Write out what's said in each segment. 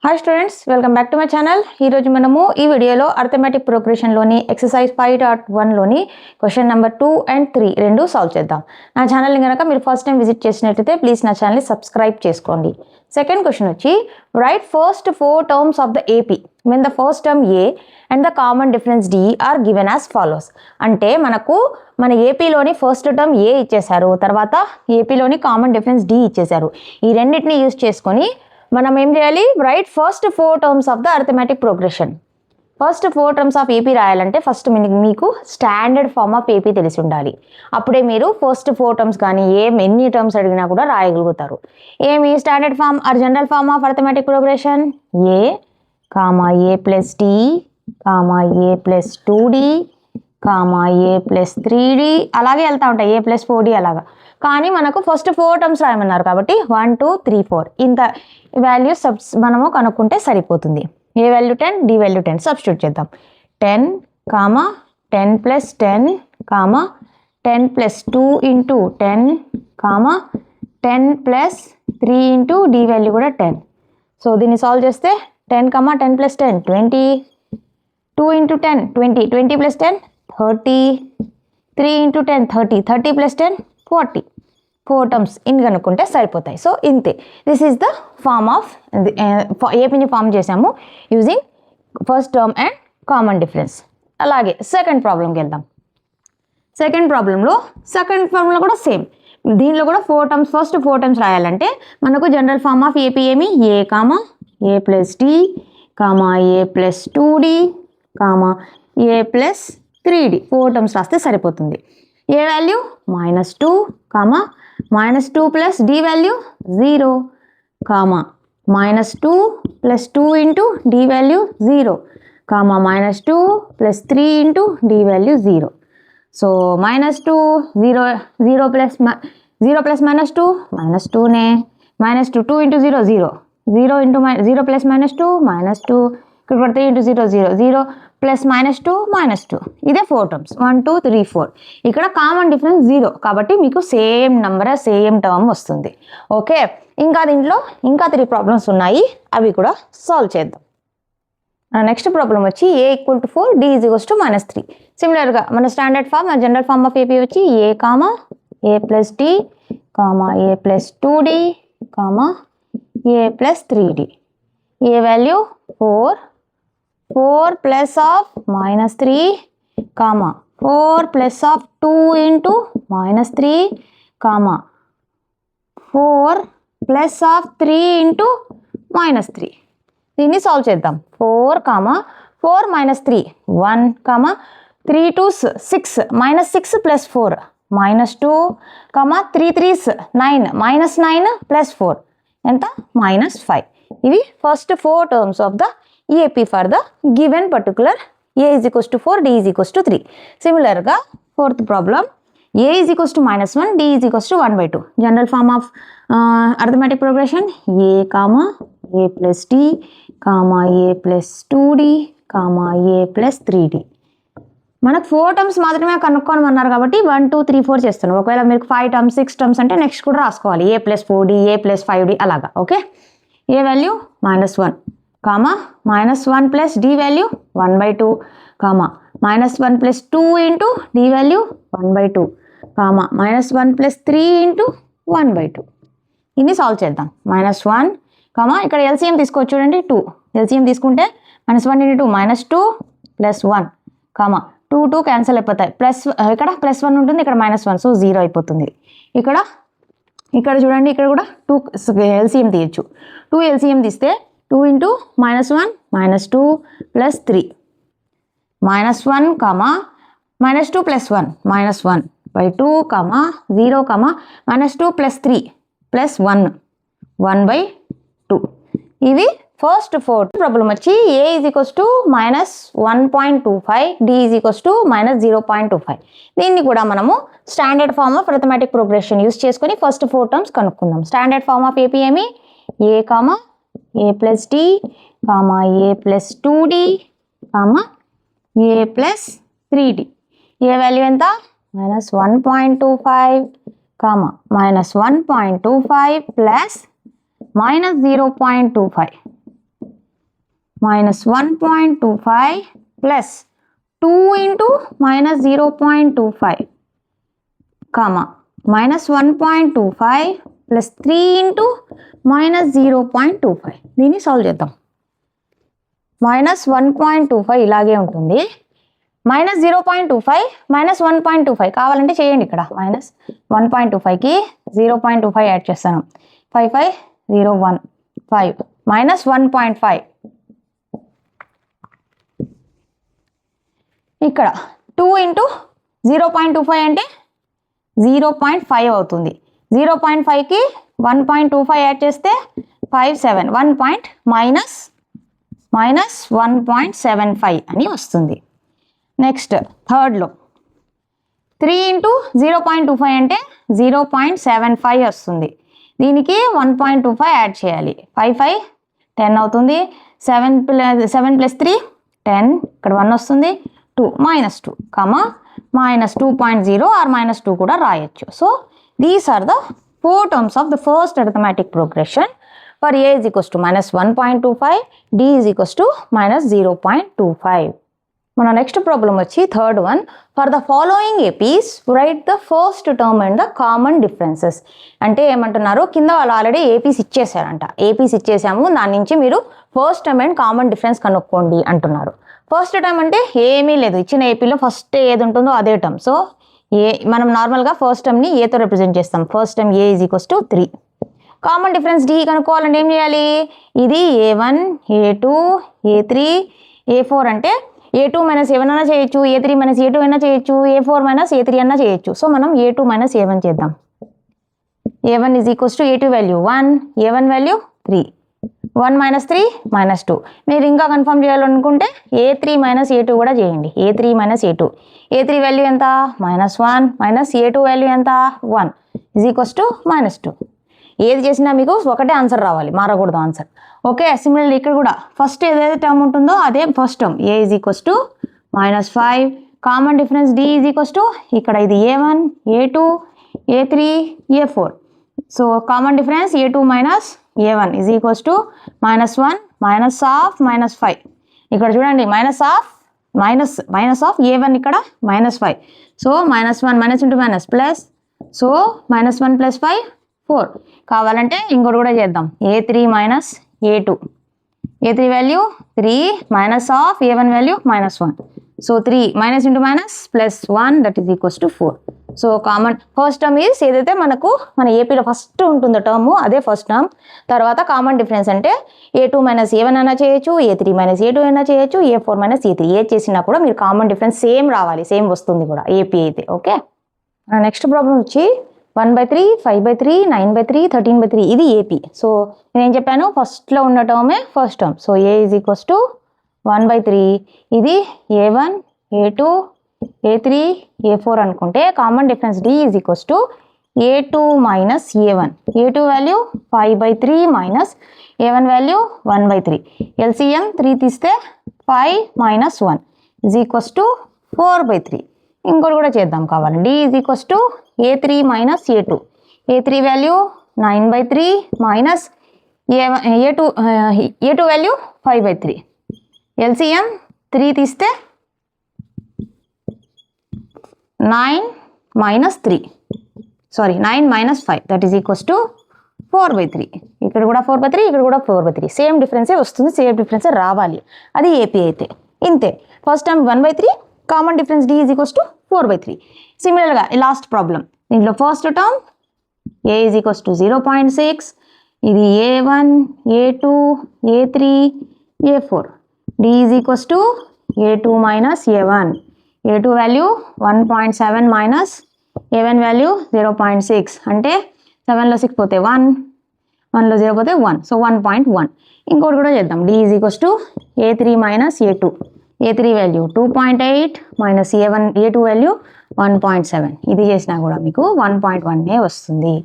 Hi students, welcome back to my channel. ఈరోజు మనము ఈ వీడియోలో అర్థమెటిక్ ప్రోగ్రెషన్లోని ఎక్సర్సైజ్ 5.1లోని క్వశ్చన్ నెంబర్ 2 and 3 రెండు సాల్వ్ చేద్దాం. నా ఛానల్ని కనుక మీరు ఫస్ట్ టైం విజిట్ చేసినట్లయితే ప్లీజ్ నా ఛానల్ని సబ్స్క్రైబ్ చేసుకోండి. సెకండ్ క్వశ్చన్ వచ్చి right first 4 terms of the AP when the first term A and the common difference D are given as follows. అంటే మనకు మన ఏపీలోని ఫస్ట్ టర్మ్ ఏ ఇచ్చేశారు, తర్వాత ఏపీలోని కామన్ డిఫరెన్స్ డి ఇచ్చేశారు. ఈ రెండింటిని యూజ్ చేసుకొని మనం ఏం చేయాలి? Right first 4 terms of the arithmetic progression. First 4 terms of AP రాయాలంటే ఫస్ట్ మీకు స్టాండర్డ్ ఫార్మ్ ఆఫ్ ఏపీ తెలిసి ఉండాలి. అప్పుడే మీరు ఫస్ట్ 4 టర్మ్స్ కానీ ఎన్ని టర్మ్స్ అడిగినా కూడా రాయగలుగుతారు. ఏమి standard form or general form of arithmetic progression? A comma A plus d comma A plus 2D comma A plus 3D అలాగే వెళ్తూ ఉంటాయి, ఏ ప్లస్ 4D అలాగా. కానీ మనకు ఫస్ట్ 4 టర్మ్స్ రాయమన్నారు కాబట్టి 1 2 3 4 ఇంత వాల్యూస్ మనము కనుక్కుంటే సరిపోతుంది. A value 10, d value 10 substitute చేద్దాం. 10 comma 10 plus 10 comma 10 plus 2 into 10 comma 10 plus 3 into d value కూడా 10. సో దీన్ని సాల్వ్ చేస్తే 10 comma 10 plus 10 20, 2 into 10 20, 20 plus 10 30, 3 into 10 30, 30 plus 10 40. 4 terms ఇన్ కనుక్కుంటే సరిపోతాయి. సో ఇంతే. This is the form of ఏపీని ఫామ్ చేసాము using first term and common difference. అలాగే సెకండ్ ప్రాబ్లంకి వెళ్దాం. సెకండ్ ప్రాబ్లంలో కూడా సేమ్. దీనిలో కూడా 4 టర్మ్స్, ఫస్ట్ 4 టర్మ్స్ రాయాలంటే మనకు జనరల్ ఫార్మ్ ఆఫ్ ఏపీ ఏమి? ఏ కామా ఏ ప్లస్ డి కామా ఏ ప్లస్ 2D కామా ఏ ప్లస్ 3D 4 టర్మ్స్ రాస్తే సరిపోతుంది. A value -2 comma -2 plus d value 0 comma -2 plus 2 into d value 0 comma -2 plus 3 into d value 0. So -2 0 plus -2 -2నే -2 2 into 0 0 0 into 0 plus -2 -2 ఇక్కడ పడితే into 0 0 0 plus -2 -2 ఇదే 4 terms 1 2 3 4. ఇక్కడ common difference 0 కాబట్టి మీకు same number same term వస్తుంది. ఓకే, ఇంకా దీంట్లో ఇంకా 3 ప్రాబ్లమ్స్ ఉన్నాయి, అవి కూడా సాల్వ్ చేద్దాం. నెక్స్ట్ ప్రాబ్లం వచ్చి a equal to 4 d is equals to -3. సిమిలర్గా మన standard form general form of AP వచ్చి a comma A plus D comma A plus 2D comma A plus 3D. A value 4 plus of -3 comma 4 plus of 2 into -3 comma 4 plus of 3 into -3. దీన్ని solve చేద్దాం. 4 comma 4 -3 1 comma 3 2s 6 -6 plus 4 -2 comma 3 3s 9 -9 plus 4 ఎంత? -5. ఇవి first 4 terms of the AP for the given particular a is equals to 4 d is equals to 3. సిమిలర్గా fourth problem a is equals to -1 d is equals to 1/2. General form of arithmetic progression a comma A plus D comma A plus 2D comma A plus 3D. మనకు 4 terms మాత్రమే కనుక్కోమన్నారు కాబట్టి 1 2 3 4 చేస్తాను. ఒకవేళ మీకు 5 terms 6 terms అంటే next కూడా రాసుకోవాలి, ఏ plus 4D ఏ plus 5D అలాగా. Okay, a value -1 comma -1 plus d value 1/2 comma -1 plus 2 into d value 1/2 comma -1 plus 3 into 1/2. ఇన్ని సాల్వ్ చేద్దాం. -1 కామా ఇక్కడ ఎల్సిఎం తీసుకోవచ్చు చూడండి, 2 ఎల్సిఎం తీసుకుంటే -1 ఇంటూ 2 -2 ప్లస్ 1 కామా 2 2 క్యాన్సిల్ అయిపోతాయి. ప్లస్ ఇక్కడ +1 ఉంటుంది, ఇక్కడ -1 సో 0 అయిపోతుంది. ఇక్కడ చూడండి, ఇక్కడ కూడా 2 ఎల్సిఎం తీయచ్చు. 2 ఎల్సిఎం తీస్తే 2 into -1 -2 plus 3 -1 comma -2 plus 1 -1/2 comma 0 comma -2 plus 3 plus 1/2. ఇవి ఫస్ట్ 4 ప్రాబ్లం వచ్చి A is equals to -1.25 D is equals to -0.25. దీన్ని కూడా మనము standard form of arithmetic progression use చేసుకొని ఫస్ట్ 4 టర్మ్స్ కనుక్కుందాం. స్టాండర్డ్ ఫార్మ్ ఆఫ్ ఏపీ ఏమి? ఏ comma A plus D comma A plus 2D comma A plus 3D. A value ఎంత? -1.25 comma -1.25 plus -0.25 minus 1.25 plus 2 into minus 0.25 comma minus 1.25 plus 3 into minus 0.25 దీన్ని solve చేద్దాం. Minus 1.25 ఇలాగే ఉంటుంది. Minus 0.25 minus 1.25 కావాలంటే చేయండి. ఇక్కడ minus 1.25కి 0.25 add చేస్తాను. 5 5 0 1 5 minus 1.5. ఇక్కడ 2 ఇంటూ 0.25 అంటే 0.5 అవుతుంది. 0.5కి 1.25 యాడ్ చేస్తే 5 7 1 మైనస్ 1.75 అని వస్తుంది. నెక్స్ట్ థర్డ్లో 3 ఇంటూ 0.25 అంటే 0.75 వస్తుంది. దీనికి 1.25 యాడ్ చేయాలి. 5 5 10 అవుతుంది. 7 ప్లస్ 3 10, ఇక్కడ 1 వస్తుంది. 2 minus 2 comma minus 2.0 or minus 2 కూడా రాయొచ్చు. So these are the 4 terms of the first arithmetic progression for a is equals to minus 1.25, d is equals to minus 0.25. మన నెక్స్ట్ ప్రాబ్లం వచ్చి third one. For the following APIs right the first term and the common differences. అంటే ఏమంటున్నారు, కింద వాళ్ళు already APIs ఇచ్చేసారంట. APIs ఇచ్చేసాము, దాని నుంచి మీరు first term and common difference కనుక్కోండి అంటున్నారు. ఫస్ట్ టర్మ్ అంటే ఏమీ లేదు, ఇచ్చిన ఏపీలో ఫస్ట్ ఏది ఉంటుందో అదే టర్మ్. సో మనం నార్మల్గా ఫస్ట్ టర్మ్ని ఏతో రిప్రజెంట్ చేస్తాం. First term A is equals to 3. Common difference D కనుక్కోవాలంటే ఏం చేయాలి, ఇది A1 A2 A3 A4 అంటే A2 మైనస్ A1 అన్నా చేయొచ్చు, A3 మైనస్ A2 అయినా చేయొచ్చు, A4 మైనస్ A3 అన్నా చేయొచ్చు. సో మనం A2 మైనస్ A1 చేద్దాం. A1 is equals to A2 value 1, A1 value 3. 1 minus 3 minus 2. మీరు ఇంకా కన్ఫర్మ్ చేయాలనుకుంటే A3 మైనస్ A2 కూడా చేయండి. A3 minus A2. A3 value ఎంత, మైనస్ 1 మైనస్ A2 వాల్యూ ఎంత 1 ఈజ్ ఈక్వల్స్ టు మైనస్ 2. ఏది చేసినా మీకు ఒకటే ఆన్సర్ రావాలి, మారకూడదు ఆన్సర్. ఓకే, సిమిలర్లీ ఇక్కడ కూడా ఫస్ట్ ఏదైతే టర్మ్ ఉంటుందో అదే first term. A is equals to minus 5. Common difference d is equals to, ఇక్కడ ఇది A1 A2 A3 A4. So common difference A2 minus A1 is equals to minus 1 minus of minus 5. ఇక్కడ చూడండి minus of A1 ఇక్కడ minus 5. So minus 1 minus into minus plus. So minus 1 plus 5 4. కావాలంటే ఇంకోటి కూడా చేద్దాం. A3 minus A2. A3 value 3 minus of A1 value minus 1. So 3 minus into minus plus 1 that is equals to 4. So common first term is ఏదైతే మనకు మన ఏపీలో first ఉంటుందో term అదే ఫస్ట్ టర్మ్. తర్వాత కామన్ డిఫరెన్స్ అంటే A2 మైనస్ A1 అయినా చేయొచ్చు, A3 మైనస్ A2 అయినా చేయొచ్చు, A4 మైనస్ A3 ఏది చేసినా కూడా మీరు కామన్ డిఫరెన్స్ సేమ్ రావాలి, సేమ్ వస్తుంది కూడా ఏపీ అయితే. ఓకే, నెక్స్ట్ ప్రాబ్లం వచ్చి 1/3 5/3 9/3 13/3 ఇది ఏపీ. సో నేనేం చెప్పాను, ఫస్ట్లో ఉన్న టర్మే first term. So A is equals to 1/3. ఇది A1 A2 A3 A4 అనుకుంటే common difference D is equals to A2 minus A1. A2 value 5/3 minus A1 value 1/3. LCM 3 తీస్తే 5 మైనస్ 1 ఈజ్ ఈక్వల్స్ టు 4/3. ఇంకోటి కూడా చేద్దాం కావాలి. D is equals to A3 minus A2. A3 value 9/3 minus A2 value 5/3. LCM 3 తీస్తే 9 minus 3 sorry 9 minus 5 that is equals to 4/3. ఇక్కడ కూడా 4/3, ఇక్కడ కూడా 4/3. సేమ్ డిఫరెన్సే వస్తుంది, సేమ్ డిఫరెన్సే రావాలి. అది ఏపీ అయితే ఇంతే. First time 1/3, common difference D is equals to 4/3. సిమిలర్గా లాస్ట్ ప్రాబ్లం, దీంట్లో first term A is equals to 0.6. ఇది A1 A2 A3 A4. D is equals to A2 minus A1. A2 value 1.7 minus A1 value 0.6 అంటే 7లో 6 పోతే 1, 1లో 0 పోతే 1. So 1.1. ఇంకోటి కూడా చేద్దాం. D is equals to A3 minus A2. A3 value 2.8 minus A2 value 1.7. ఇది చేసినా కూడా మీకు 1.1 వస్తుంది.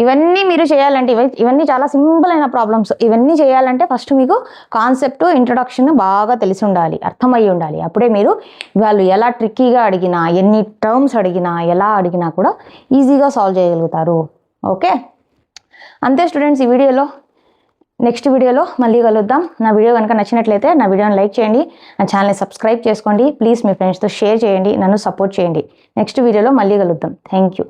ఇవన్నీ మీరు చేయాలంటే ఇవన్నీ చాలా సింపుల్ అయిన ప్రాబ్లమ్స్. ఇవన్నీ చేయాలంటే ఫస్ట్ మీకు కాన్సెప్ట్ ఇంట్రొడక్షన్ బాగా తెలిసి ఉండాలి, అర్థమయ్యి ఉండాలి. అప్పుడే మీరు వాళ్ళు ఎలా ట్రిక్కీగా అడిగినా, ఎన్ని టర్మ్స్ అడిగినా, ఎలా అడిగినా కూడా ఈజీగా సాల్వ్ చేయగలుగుతారు. ఓకే, అంతే స్టూడెంట్స్. ఈ వీడియోలో నెక్స్ట్ వీడియోలో మళ్ళీ కలుద్దాం. నా వీడియో కనుక నచ్చినట్లయితే నా వీడియోని లైక్ చేయండి, నా ఛానల్ని సబ్స్క్రైబ్ చేసుకోండి. ప్లీజ్ మీ ఫ్రెండ్స్తో షేర్ చేయండి, నన్ను సపోర్ట్ చేయండి. నెక్స్ట్ వీడియోలో మళ్ళీ కలుద్దాం. Thank you.